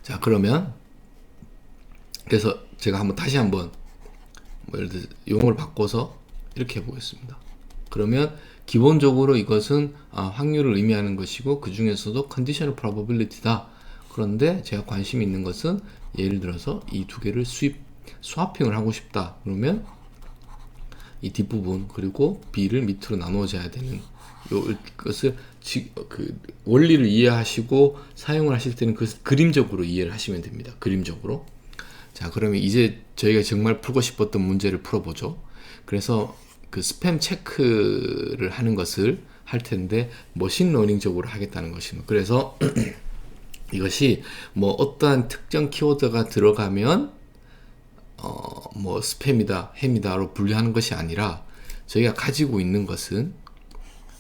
자, 그러면 그래서 제가 다시 한번 예를 들어 용어를 바꿔서 이렇게 해보겠습니다. 그러면 기본적으로 이것은 확률을 의미하는 것이고 그 중에서도 conditional probability다. 그런데 제가 관심 있는 것은 예를 들어서 이 두 개를 스와핑을 하고 싶다. 그러면 이 뒷부분 그리고 B를 밑으로 나누어져야 되는 것을 그 원리를 이해하시고 사용을 하실 때는 그 그림적으로 이해를 하시면 됩니다. 그림적으로. 자, 그러면 이제 저희가 정말 풀고 싶었던 문제를 풀어보죠. 그래서 그 스팸 체크를 하는 것을 할 텐데 머신러닝적으로 하겠다는 것입니다. 그래서 이것이 뭐 어떠한 특정 키워드가 들어가면 뭐 스팸이다, 햄이다로 분류하는 것이 아니라 저희가 가지고 있는 것은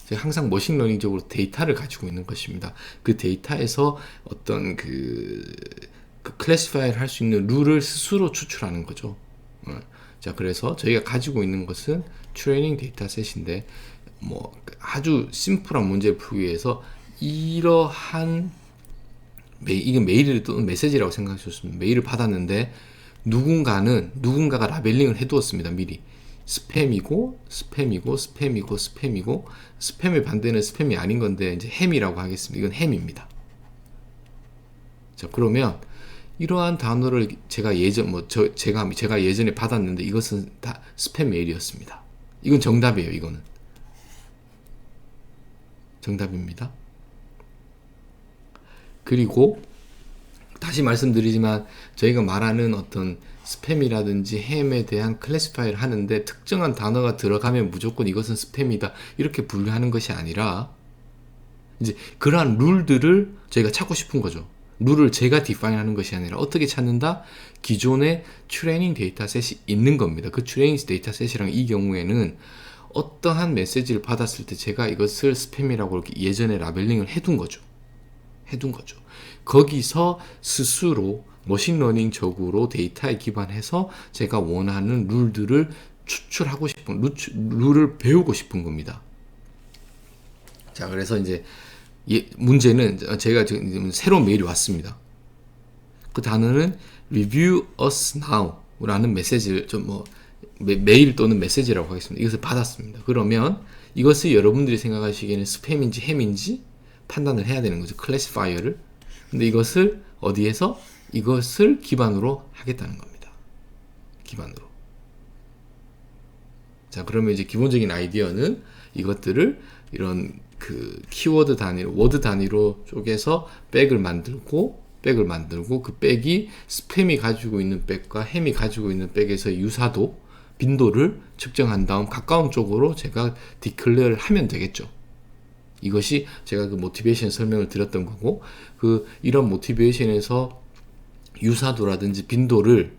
제가 항상 머신러닝적으로 데이터를 가지고 있는 것입니다. 그 데이터에서 어떤 그 클래시파이를 할 수 있는 룰을 스스로 추출하는 거죠. 자, 그래서 저희가 가지고 있는 것은 트레이닝 데이터셋인데 뭐 아주 심플한 문제를 풀기 위해서 이러한 이게 메일을 또는 메시지라고 생각하셨습니다. 메일을 받았는데 누군가가 라벨링을 해두었습니다. 미리 스팸이고 스팸이고 스팸이고 스팸이고 스팸의 반대는 스팸이 아닌 건데 이제 햄이라고 하겠습니다. 이건 햄입니다. 자, 그러면 이러한 단어를 제가 제가 예전에 받았는데 이것은 다 스팸 메일이었습니다. 이건 정답이에요. 이거는 정답입니다. 그리고 다시 말씀드리지만 저희가 말하는 어떤 스팸이라든지 햄에 대한 클래시파이를 하는데 특정한 단어가 들어가면 무조건 이것은 스팸이다 이렇게 분류하는 것이 아니라 이제 그러한 룰들을 저희가 찾고 싶은 거죠. 룰을 제가 디파인하는 것이 아니라 어떻게 찾는다? 기존의 트레이닝 데이터셋이 있는 겁니다. 그 트레이닝 데이터셋이랑 이 경우에는 어떠한 메시지를 받았을 때 제가 이것을 스팸이라고 이렇게 예전에 라벨링을 해둔 거죠. 거기서 스스로 머신러닝적으로 데이터에 기반해서 제가 원하는 룰들을 추출하고 싶은 룰을 배우고 싶은 겁니다. 자, 그래서 이제 문제는 제가 지금 새로운 메일이 왔습니다. 그 단어는 review us now 라는 메시지를 메일 또는 메시지라고 하겠습니다. 이것을 받았습니다. 그러면 이것을 여러분들이 생각하시기에는 스팸인지 햄인지 판단을 해야 되는 거죠. 클래시파이어를. 근데 이것을 어디에서? 이것을 기반으로 하겠다는 겁니다. 기반으로. 자, 그러면 이제 기본적인 아이디어는 이것들을 이런 그 키워드 단위로, 워드 단위로 쪼개서 백을 만들고 그 백이 스팸이 가지고 있는 백과 햄이 가지고 있는 백에서 유사도, 빈도를 측정한 다음 가까운 쪽으로 제가 디클레어를 하면 되겠죠. 이것이 제가 그 모티베이션 설명을 드렸던 거고, 이런 모티베이션에서 유사도라든지 빈도를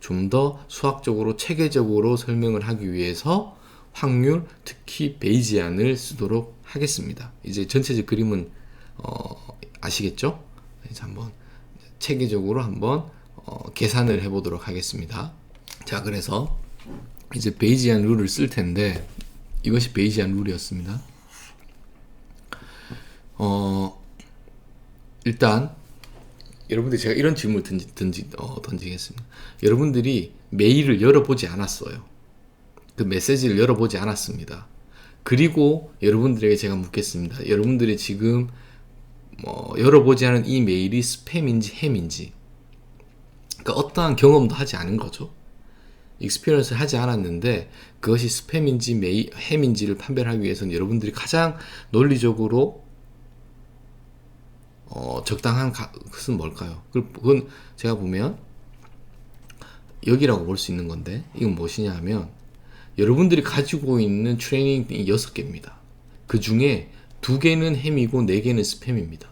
좀 더 수학적으로 체계적으로 설명을 하기 위해서 확률, 특히 베이지안을 쓰도록 하겠습니다. 이제 전체적 그림은 아시겠죠? 이제 한번 체계적으로 한번 계산을 해보도록 하겠습니다. 자, 그래서 이제 베이지안 룰을 쓸 텐데 이것이 베이지안 룰이었습니다. 일단 여러분들이 제가 이런 질문을 던지겠습니다. 여러분들이 메일을 열어보지 않았어요. 그 메시지를 열어보지 않았습니다. 그리고 여러분들에게 제가 묻겠습니다. 여러분들이 지금 열어보지 않은 이 메일이 스팸인지 햄인지, 그러니까 어떠한 경험도 하지 않은 거죠. 익스피리언스를 하지 않았는데 그것이 스팸인지 햄인지를 판별하기 위해서는 여러분들이 가장 논리적으로 적당한 것은 뭘까요? 그건 제가 보면 여기라고 볼 수 있는 건데, 이건 무엇이냐 하면 여러분들이 가지고 있는 트레이닝이 6개입니다. 그 중에 2개는 햄이고 4개는 스팸입니다.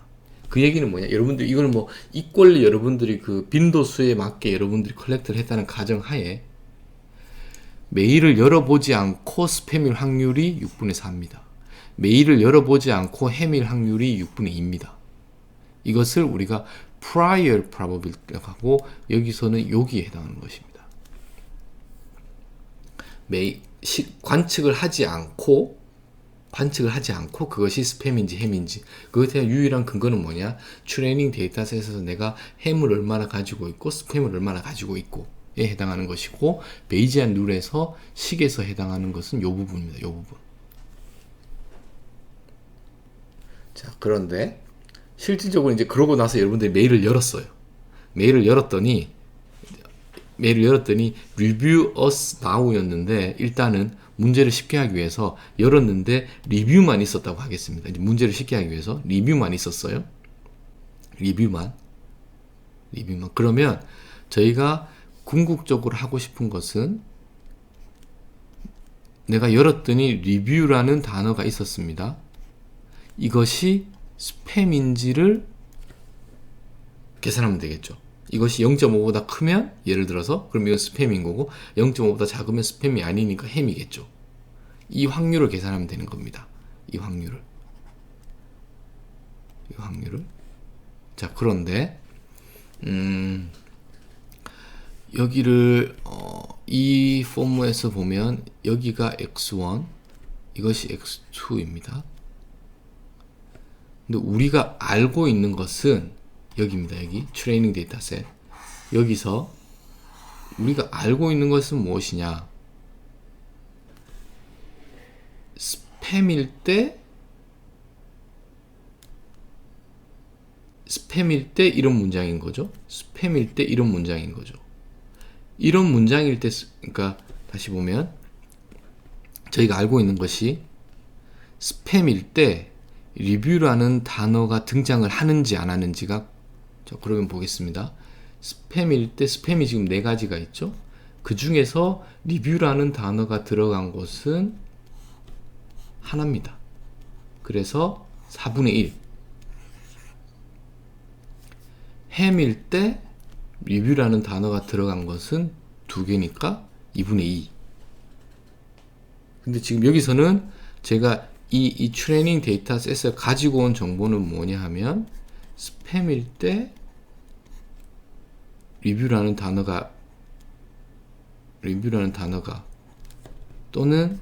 그 얘기는 뭐냐? 여러분들 이걸 이꼴리 여러분들이 그 빈도수에 맞게 여러분들이 컬렉트를 했다는 가정하에 메일을 열어보지 않고 스팸일 확률이 6분의 4입니다. 메일을 열어보지 않고 햄일 확률이 6분의 2입니다. 이것을 우리가 prior probability라고 하고, 여기서는 여기에 해당하는 것입니다. 관측을 하지 않고 관측을 하지 않고 그것이 스팸인지 햄인지, 그것에 대한 유일한 근거는 뭐냐? 트레이닝 데이터셋에서 내가 햄을 얼마나 가지고 있고 스팸을 얼마나 가지고 있고 에 해당하는 것이고, 베이지안 룰에서 식에서 해당하는 것은 요 부분입니다. 요 부분. 자, 그런데 실질적으로 이제 그러고 나서 여러분들이 메일을 열었어요. 메일을 열었더니 review us now였는데, 일단은 문제를 쉽게 하기 위해서 열었는데 리뷰만 있었다고 하겠습니다. 이제 문제를 쉽게 하기 위해서 리뷰만 있었어요. 리뷰만. 그러면 저희가 궁극적으로 하고 싶은 것은, 내가 열었더니 리뷰라는 단어가 있었습니다. 이것이 스팸인지를 계산하면 되겠죠. 이것이 0.5보다 크면, 예를 들어서 그럼 이건 스팸인 거고, 0.5보다 작으면 스팸이 아니니까 햄이겠죠. 이 확률을 계산하면 되는 겁니다. 이 확률을. 자, 그런데 여기를 이 포무에서 보면 여기가 x1, 이것이 x2입니다. 근데 우리가 알고 있는 것은 여기입니다. 여기 트레이닝 데이터셋. 여기서 우리가 알고 있는 것은 무엇이냐? 스팸일 때 이런 문장인 거죠. 스팸일 때 이런 문장인 거죠. 이런 문장일 때, 그러니까 다시 보면 저희가 알고 있는 것이 스팸일 때 리뷰라는 단어가 등장을 하는지 안 하는지가, 자, 그러면 보겠습니다. 스팸일 때 스팸이 지금 4가지가 있죠. 그 중에서 리뷰라는 단어가 들어간 것은 하나입니다. 그래서 4분의 1. 햄일 때 리뷰라는 단어가 들어간 것은 2개니까 2분의 2. 근데 지금 여기서는 제가 이 트레이닝 데이터셋에서 가지고 온 정보는 뭐냐 하면, 스팸일 때 리뷰라는 단어가 또는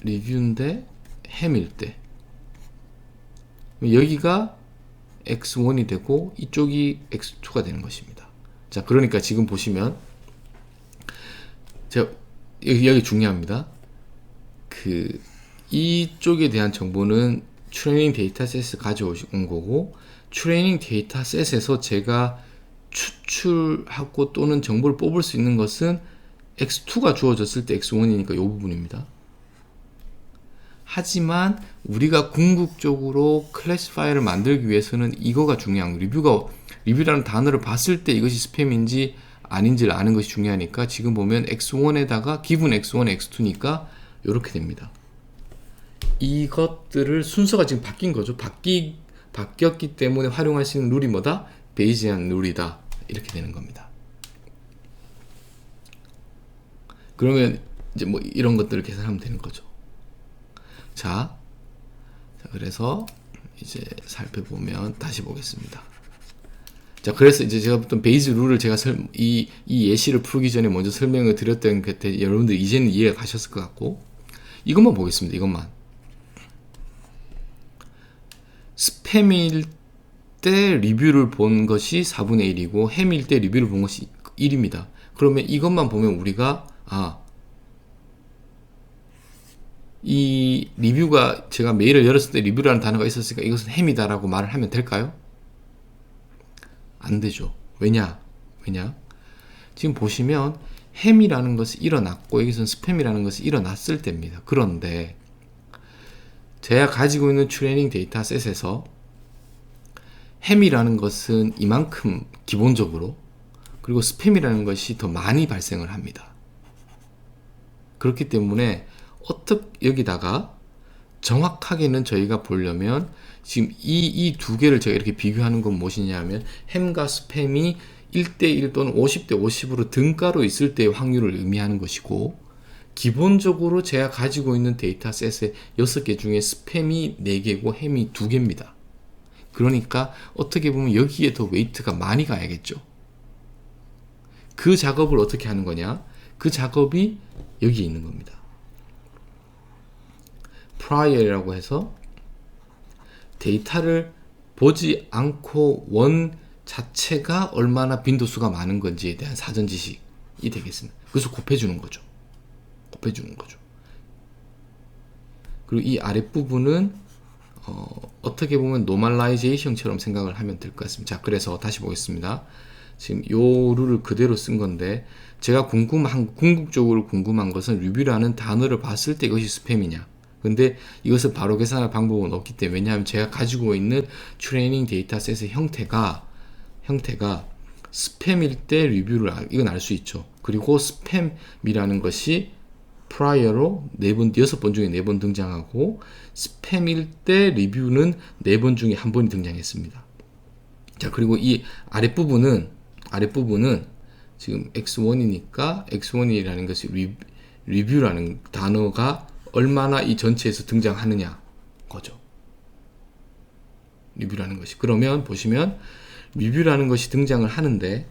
리뷰인데 햄일 때, 여기가 x1이 되고 이쪽이 x2가 되는 것입니다. 자, 그러니까 지금 보시면 제가 여기 중요합니다. 이쪽에 대한 정보는 트레이닝 데이터셋에서 가져온 거고, 트레이닝 데이터셋에서 제가 추출하고 또는 정보를 뽑을 수 있는 것은 x2가 주어졌을 때 x1이니까 이 부분입니다. 하지만 우리가 궁극적으로 클래시파이어를 만들기 위해서는 이거가 중요한 거예요. 리뷰라는 단어를 봤을 때 이것이 스팸인지 아닌지를 아는 것이 중요하니까, 지금 보면 x1에다가 기분 x1, x2니까 이렇게 됩니다. 이것들을 순서가 지금 바뀐 거죠. 바뀌었기 때문에 활용할 수 있는 룰이 뭐다? 베이지안 룰이다. 이렇게 되는 겁니다. 그러면 이제 뭐 이런 것들을 계산하면 되는 거죠. 자, 그래서 이제 살펴보면 다시 보겠습니다. 자, 그래서 이제 제가 어떤 베이스 룰을 제가 이 예시를 풀기 전에 먼저 설명을 드렸던 게, 여러분들 이제는 이해가 가셨을 것 같고, 이것만 보겠습니다. 이것만. 스팸일 때 리뷰를 본 것이 4분의 1이고 햄일 때 리뷰를 본 것이 1입니다. 그러면 이것만 보면 우리가, 이 리뷰가, 제가 메일을 열었을 때 리뷰라는 단어가 있었으니까 이것은 햄이다 라고 말을 하면 될까요? 안 되죠. 왜냐? 지금 보시면 햄이라는 것이 일어났고 여기서는 스팸이라는 것이 일어났을 때입니다. 그런데 제가 가지고 있는 트레이닝 데이터셋에서 햄이라는 것은 이만큼 기본적으로, 그리고 스팸이라는 것이 더 많이 발생을 합니다. 그렇기 때문에 여기다가 정확하게는 저희가 보려면, 지금 이 두 개를 제가 이렇게 비교하는 건 무엇이냐 하면, 햄과 스팸이 1대1 또는 50대 50으로 등가로 있을 때의 확률을 의미하는 것이고, 기본적으로 제가 가지고 있는 데이터셋의 6개 중에 스팸이 4개고 햄이 2개입니다. 그러니까 어떻게 보면 여기에 더 웨이트가 많이 가야겠죠. 그 작업을 어떻게 하는 거냐? 그 작업이 여기에 있는 겁니다. prior이라고 해서 데이터를 보지 않고 원 자체가 얼마나 빈도수가 많은 건지에 대한 사전 지식이 되겠습니다. 그래서 곱해주는 거죠. 그리고 이 아랫부분은 어떻게 보면 노멀라이제이션처럼 생각을 하면 될 것 같습니다. 자, 그래서 다시 보겠습니다. 지금 요 룰을 그대로 쓴 건데, 제가 궁극적으로 궁금한 것은 리뷰라는 단어를 봤을 때 이것이 스팸이냐. 근데 이것을 바로 계산할 방법은 없기 때문에, 왜냐하면 제가 가지고 있는 트레이닝 데이터셋의 형태가 스팸일 때 리뷰를 이건 알 수 있죠. 그리고 스팸이라는 것이 prior로 6번 중에 4번 등장하고, 스팸일 때 리뷰는 4번 중에 1번이 등장했습니다. 자, 그리고 이 아랫부분은 지금 x1이니까 x1이라는 것이 리뷰라는 단어가 얼마나 이 전체에서 등장하느냐 거죠. 리뷰라는 것이. 그러면 보시면 리뷰라는 것이 등장을 하는데,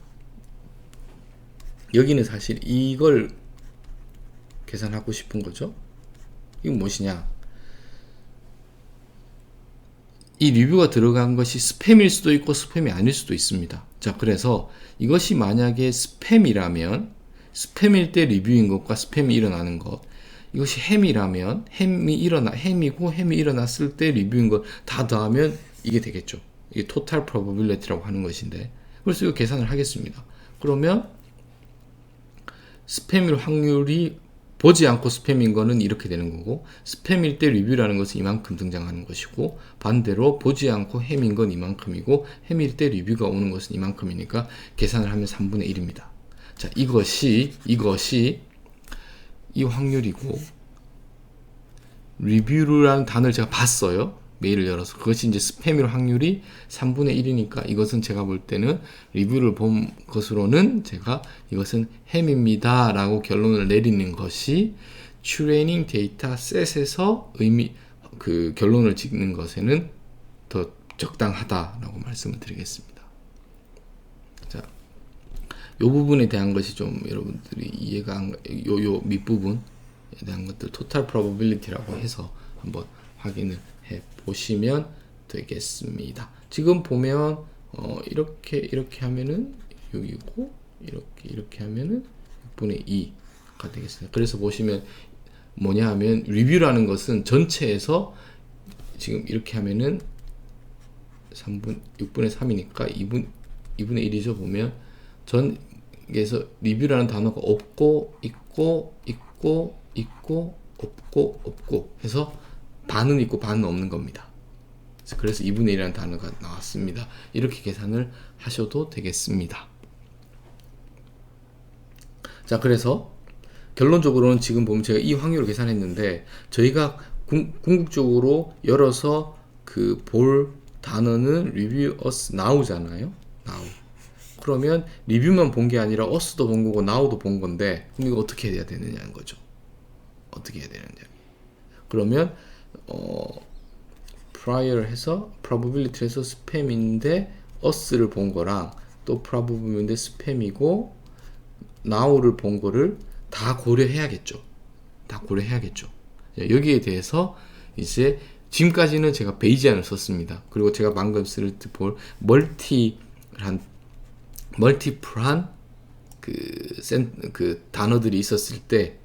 여기는 사실 이걸 계산하고 싶은 거죠. 이건 무엇이냐? 이 리뷰가 들어간 것이 스팸일 수도 있고 스팸이 아닐 수도 있습니다. 자, 그래서 이것이 만약에 스팸이라면, 스팸일 때 리뷰인 것과 스팸이 일어나는 것, 이것이 햄이라면 햄이 일어났을 때 리뷰인 것 다 더하면 이게 되겠죠. 이게 토탈 프로버빌리티라고 하는 것인데, 그래서 이거 계산을 하겠습니다. 그러면 스팸일 확률이 보지 않고 스팸인 거는 이렇게 되는 거고, 스팸일 때 리뷰라는 것은 이만큼 등장하는 것이고, 반대로 보지 않고 햄인 건 이만큼이고, 햄일 때 리뷰가 오는 것은 이만큼이니까 계산을 하면 3분의 1입니다. 자, 이것이 이 확률이고, 리뷰라는 단어를 제가 봤어요. 메일을 열어서. 그것이 이제 스팸일 확률이 3분의 1이니까 이것은 제가 볼 때는 리뷰를 본 것으로는 제가 이것은 햄입니다 라고 결론을 내리는 것이 트레이닝 데이터 셋에서 결론을 짓는 것에는 더 적당하다라고 말씀을 드리겠습니다. 자, 요 부분에 대한 것이 좀 여러분들이 이해가 안, 요 밑부분에 대한 것들 토탈 프로버빌리티라고 해서 한번 확인을 해 보시면 되겠습니다. 지금 보면 이렇게 하면은 6이고, 이렇게 하면은 6분의 2가 되겠습니다. 그래서 보시면 뭐냐 하면, 리뷰라는 것은 전체에서 지금 이렇게 하면은 6분의 3이니까 2분의 1이죠. 보면 전에서 리뷰라는 단어가 없고 있고 없고 해서 반은 있고 반은 없는 겁니다. 그래서 2분의 1이라는 단어가 나왔습니다. 이렇게 계산을 하셔도 되겠습니다. 자, 그래서 결론적으로는 지금 보면 제가 이 확률을 계산했는데, 저희가 궁극적으로 열어서 볼 단어는 review us now잖아요. now. 그러면 리뷰만 본 게 아니라 us도 본 거고 now도 본 건데, 그럼 이거 어떻게 해야 되느냐는 거죠. 어떻게 해야 되느냐. 그러면 prior 해서 probability 해서 스팸인데 us를 본 거랑, 또 probability인데 스팸이고 now를 본 거를 다 고려해야겠죠. 여기에 대해서 이제 지금까지는 제가 베이지안을 썼습니다. 그리고 제가 방금 쓸 때 볼 멀티플한 단어들이 있었을 때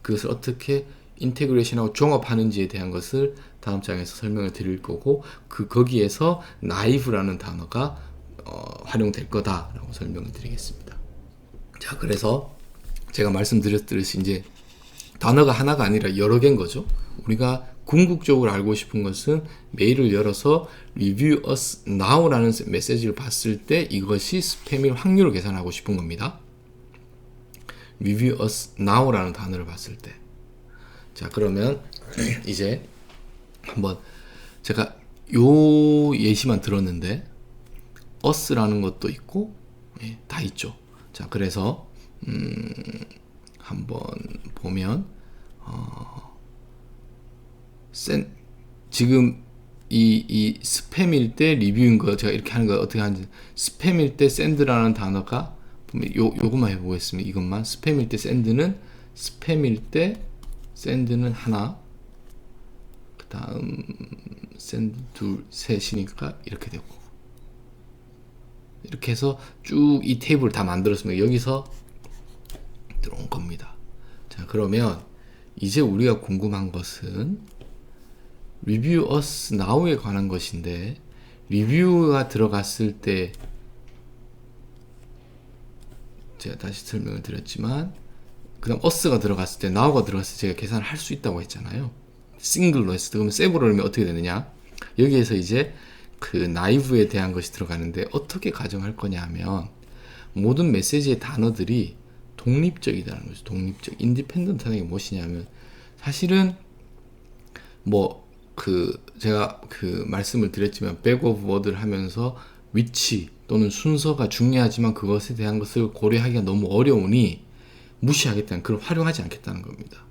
그것을 어떻게 인테그레이션하고 종합하는지에 대한 것을 다음 장에서 설명을 드릴 거고, 거기에서 naive라는 단어가 활용될 거다라고 설명을 드리겠습니다. 자, 그래서 제가 말씀드렸듯이 이제 단어가 하나가 아니라 여러 개인 거죠. 우리가 궁극적으로 알고 싶은 것은 메일을 열어서 review us now라는 메시지를 봤을 때 이것이 스팸일 확률을 계산하고 싶은 겁니다. review us now라는 단어를 봤을 때. 자, 그러면 이제 한번 제가 요 예시만 들었는데 us라는 것도 있고, 다 있죠. 자, 그래서 한번 보면 지금 이 스팸일 때 리뷰인 거 제가 이렇게 하는 거 어떻게 하는지, 스팸일 때 send라는 단어가 보면 요것만 해보겠습니다. 이것만. 스팸일 때 send는 하나, 다음 send 둘 셋이니까 이렇게 되고, 이렇게 해서 쭉 이 테이블을 다 만들었으면 여기서 들어온 겁니다. 자, 그러면 이제 우리가 궁금한 것은 review us now에 관한 것인데, 리뷰가 들어갔을 때 제가 다시 설명을 드렸지만, 그 다음 us가 들어갔을 때, now가 들어갔을 때 제가 계산을 할 수 있다고 했잖아요. 싱글로 했을 때. 그러면 세브로 하면 어떻게 되느냐, 여기에서 이제 그 naive에 대한 것이 들어가는데, 어떻게 가정할 거냐 하면 모든 메시지의 단어들이 독립적이라는 거죠. 독립적, 인디펜던트하는 게 무엇이냐면, 사실은 뭐 제가 말씀을 드렸지만 back of word를 하면서 위치 또는 순서가 중요하지만 그것에 대한 것을 고려하기가 너무 어려우니 무시하겠다는, 그걸 활용하지 않겠다는 겁니다.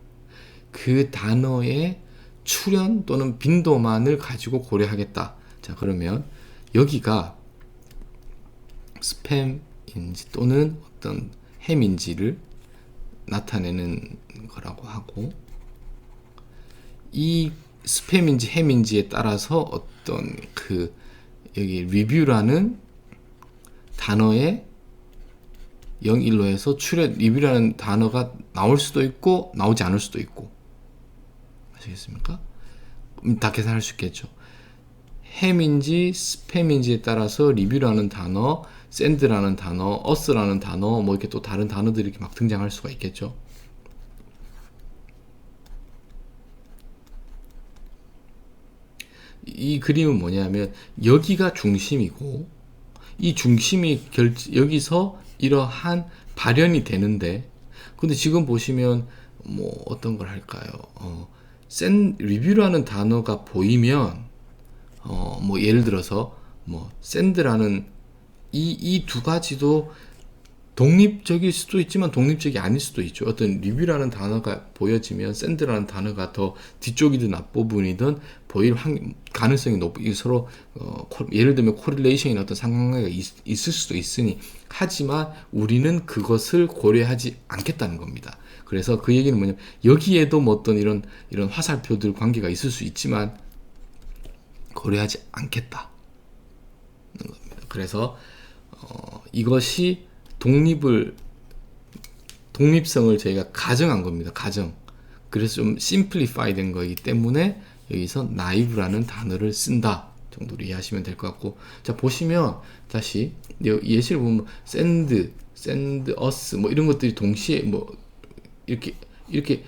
그 단어의 출현 또는 빈도만을 가지고 고려하겠다. 자, 그러면 여기가 스팸인지 또는 어떤 햄인지를 나타내는 거라고 하고, 이 스팸인지 햄인지에 따라서 어떤 여기 리뷰라는 단어의 0, 1로 해서 리뷰라는 단어가 나올 수도 있고 나오지 않을 수도 있고, 아시겠습니까? 다 계산할 수 있겠죠. 햄인지 스팸인지에 따라서 리뷰라는 단어, 샌드라는 단어, 어스라는 단어, 뭐 이렇게 또 다른 단어들이 이렇게 막 등장할 수가 있겠죠. 이 그림은 뭐냐면 여기가 중심이고, 이 중심이 여기서 이러한 발현이 되는데, 근데 지금 보시면 뭐 어떤 걸 할까요? 리뷰라는 단어가 보이면 뭐 예를 들어서 뭐 샌드라는 이 두 가지도 독립적일 수도 있지만 독립적이 아닐 수도 있죠. 어떤 리뷰라는 단어가 보여지면 샌드라는 단어가 더 뒤쪽이든 앞부분이든 보일 가능성이 높고, 서로 예를 들면 코릴레이션이나 어떤 상관관계가 있을 수도 있으니, 하지만 우리는 그것을 고려하지 않겠다는 겁니다. 그래서 그 얘기는 뭐냐면 여기에도 뭐 어떤 이런 화살표들 관계가 있을 수 있지만 고려하지 않겠다는 겁니다. 그래서 이것이 독립성을 저희가 가정한 겁니다. 가정. 그래서 좀 심플리파이 된 거이기 때문에 여기서 naive라는 단어를 쓴다 정도로 이해하시면 될 것 같고, 자, 보시면 다시 예시를 보면 send us 뭐 이런 것들이 동시에 뭐 이렇게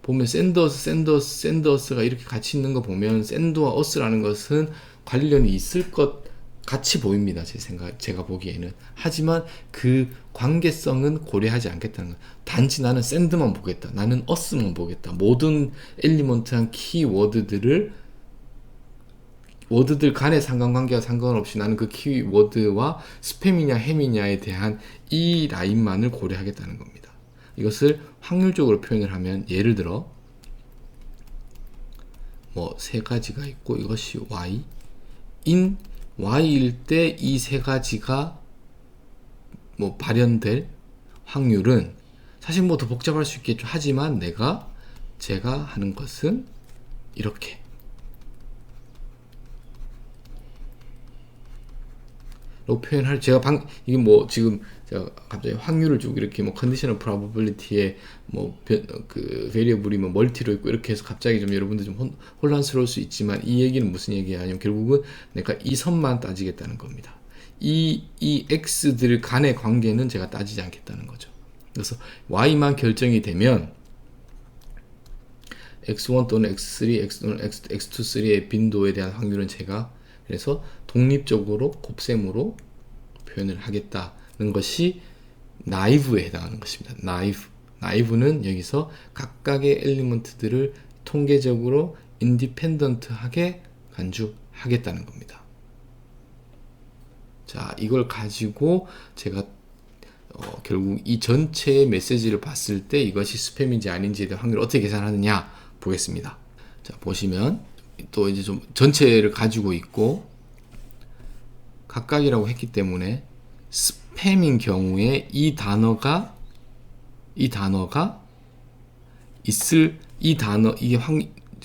보면 send us가 이렇게 같이 있는 거 보면 send와 us라는 것은 관련이 있을 것 같이 보입니다. 제가 보기에는. 하지만 그 관계성은 고려하지 않겠다는 거예요. 단지 나는 send만 보겠다, 나는 us만 보겠다. 모든 엘리먼트한 키워드들 간의 상관관계와 상관없이 나는 그 키워드와 스팸이냐 햄이냐에 대한 이 라인만을 고려하겠다는 겁니다. 이것을 확률적으로 표현을 하면, 예를 들어 뭐 세 가지가 있고 이것이 Y일 때 이 세 가지가 뭐 발현될 확률은, 사실 뭐 더 복잡할 수 있겠죠. 하지만 제가 하는 것은 이렇게 로 표현할, 이게 뭐 지금 제가 갑자기 확률을 쭉 이렇게 뭐 컨디셔널 프로버빌리티에 뭐 베리어블이 뭐 멀티로 있고 이렇게 해서 갑자기 좀 여러분들 좀 혼란스러울 수 있지만, 이 얘기는 무슨 얘기냐면 결국은 내가 이 선만 따지겠다는 겁니다. 이 x들 간의 관계는 제가 따지지 않겠다는 거죠. 그래서 y만 결정이 되면 x1 또는 x3, x 또는 x2, 3의 빈도에 대한 확률은 제가 그래서 독립적으로 곱셈으로 표현을 하겠다는 것이 naive에 해당하는 것입니다. naive는 여기서 각각의 엘리먼트들을 통계적으로 인디펜던트하게 간주하겠다는 겁니다. 자, 이걸 가지고 제가 결국 이 전체의 메시지를 봤을 때 이것이 스팸인지 아닌지에 대한 확률을 어떻게 계산하느냐 보겠습니다. 자, 보시면 또 이제 좀 전체를 가지고 있고 각각이라고 했기 때문에 스팸인 경우에 이 단어가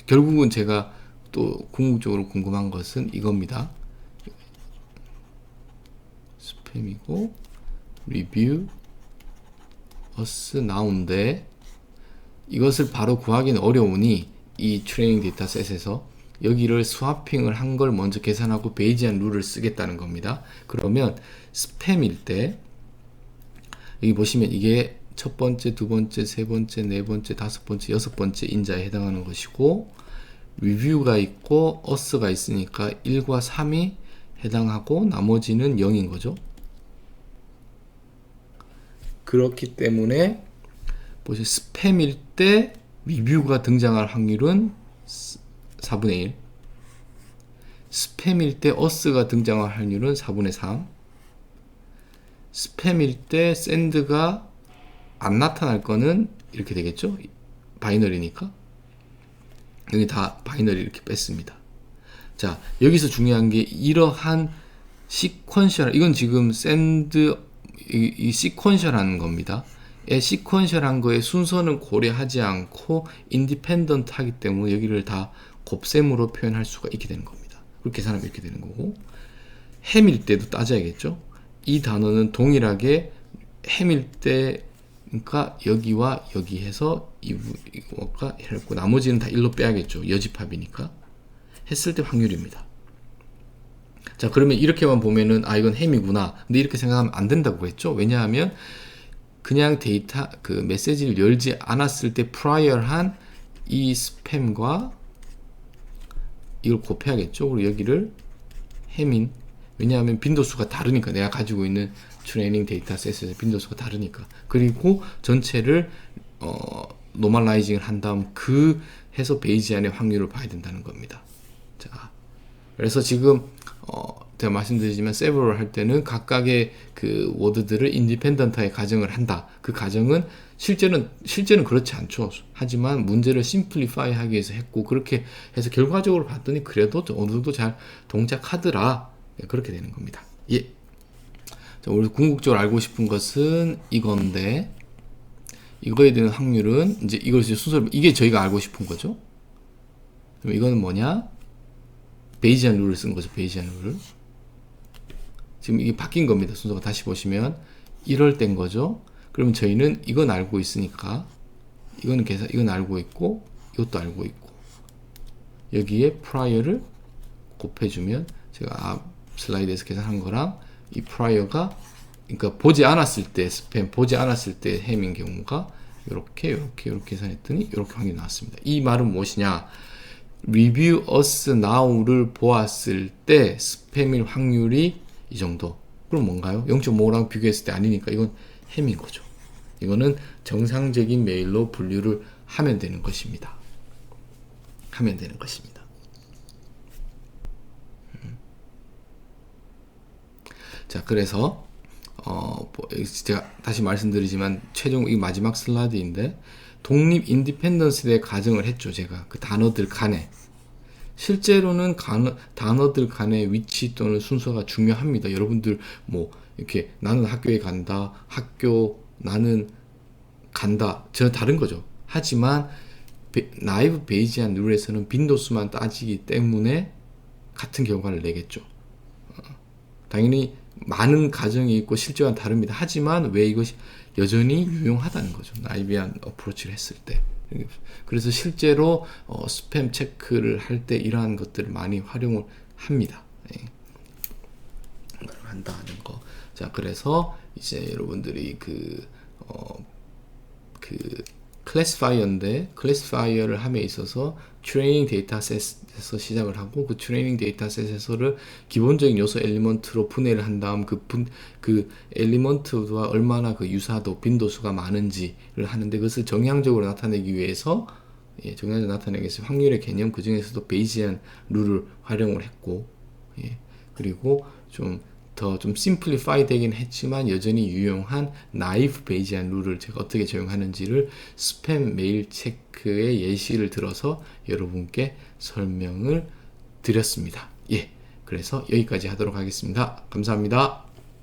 결국은 제가 또 궁극적으로 궁금한 것은 이겁니다. 스팸이고 review us now인데 이것을 바로 구하기는 어려우니 이 트레이닝 데이터셋에서 여기를 스와핑을 한 걸 먼저 계산하고 베이지안 룰을 쓰겠다는 겁니다. 그러면 스팸일 때 여기 보시면 이게 첫 번째, 두 번째, 세 번째, 네 번째, 다섯 번째, 여섯 번째 인자에 해당하는 것이고 리뷰가 있고 us가 있으니까 1과 3이 해당하고 나머지는 0인 거죠. 그렇기 때문에 보세요. 스팸일 때 리뷰가 등장할 확률은 4분의 1. 스팸일 때 us가 등장할 확률은 4분의 3. 스팸일 때 샌드가 안 나타날 거는 이렇게 되겠죠? 바이너리니까. 여기 다 바이너리 이렇게 뺐습니다. 자, 여기서 중요한 게 이러한 시퀀셜, 이건 지금 샌드, 이 시퀀셜한 겁니다. 시퀀셜한 거에 순서는 고려하지 않고 인디펜던트 하기 때문에 여기를 다 곱셈으로 표현할 수가 있게 되는 겁니다. 그렇게 계산하면 이렇게 되는 거고, 햄일 때도 따져야겠죠. 이 단어는 동일하게 햄일 때 그러니까 여기와 여기 해서 이거가 했고 나머지는 다 1로 빼야겠죠. 여집합이니까 했을 때 확률입니다. 자, 그러면 이렇게만 보면은 아 이건 햄이구나. 근데 이렇게 생각하면 안 된다고 했죠. 왜냐하면 그냥 데이터 그 메시지를 열지 않았을 때 프라이얼한 이 스팸과 이걸 곱해야겠죠. 그리고 여기를 햄인, 왜냐하면 빈도수가 다르니까, 내가 가지고 있는 트레이닝 데이터셋에서 빈도수가 다르니까. 그리고 전체를 노멀라이징을 한 다음 그 해서 베이지안의 확률을 봐야 된다는 겁니다. 자, 그래서 지금 제가 말씀드리지만 several 할 때는 각각의 그 워드들을 인디펜던트하게 가정을 한다. 그 가정은 실제는 그렇지 않죠. 하지만 문제를 심플리파이 하기 위해서 했고, 그렇게 해서 결과적으로 봤더니 그래도 어느 정도 잘 동작하더라. 그렇게 되는 겁니다. 예. 자, 우리 궁극적으로 알고 싶은 것은 이건데, 이거에 대한 확률은 이제 이걸 순서를, 이게 저희가 알고 싶은 거죠. 그럼 이거는 뭐냐? 베이지안 룰을 쓴 거죠. 베이지안 룰을. 지금 이게 바뀐 겁니다. 순서가 다시 보시면 이럴 땐 거죠. 그러면 저희는 이건 알고 있으니까 이건 알고 있고 이것도 알고 있고 여기에 프라이어를 곱해주면 제가 앞 슬라이드에서 계산한 거랑 이 프라이어가, 그러니까 보지 않았을 때 스팸, 보지 않았을 때 햄인 경우가 이렇게 계산했더니 이렇게 확률이 나왔습니다. 이 말은 무엇이냐? Review us now를 보았을 때 스팸일 확률이 이 정도. 그럼 뭔가요? 0.5랑 비교했을 때 아니니까 이건 햄인 거죠. 이거는 정상적인 메일로 분류를 하면 되는 것입니다. 자, 그래서 제가 다시 말씀드리지만 최종 이 마지막 슬라이드인데 독립 인디펜던스에 대해 가정을 했죠. 제가 그 단어들 간에 실제로는 단어들 간의 위치 또는 순서가 중요합니다. 여러분들 뭐 이렇게 나는 학교에 간다, 나는 간다, 전혀 다른 거죠. 하지만 나이브 베이지안 룰에서는 빈도수만 따지기 때문에 같은 결과를 내겠죠. 당연히 많은 가정이 있고 실제와는 다릅니다. 하지만 왜 이것이 여전히 유용하다는 거죠. 나이비안 어프로치를 했을 때. 그래서 실제로 스팸 체크를 할 때 이러한 것들을 많이 활용을 합니다. 한다는 거. 자, 그래서 이제 여러분들이 그 클래시파이어인데 클래시파이어를 함에 있어서 트레이닝 데이터셋에서 시작을 하고 그 트레이닝 데이터셋에서를 기본적인 요소 엘리먼트로 분해를 한 다음 그 엘리먼트와 얼마나 그 유사도 빈도수가 많은지를 하는데 그것을 정량적으로 나타내기 위해서 정량적으로 나타내기 위해서 확률의 개념, 그 중에서도 베이지안 룰을 활용을 했고, 그리고 좀 심플리파이 되긴 했지만 여전히 유용한 나이프 베이지안 룰을 제가 어떻게 적용하는지를 스팸 메일 체크의 예시를 들어서 여러분께 설명을 드렸습니다. 그래서 여기까지 하도록 하겠습니다. 감사합니다.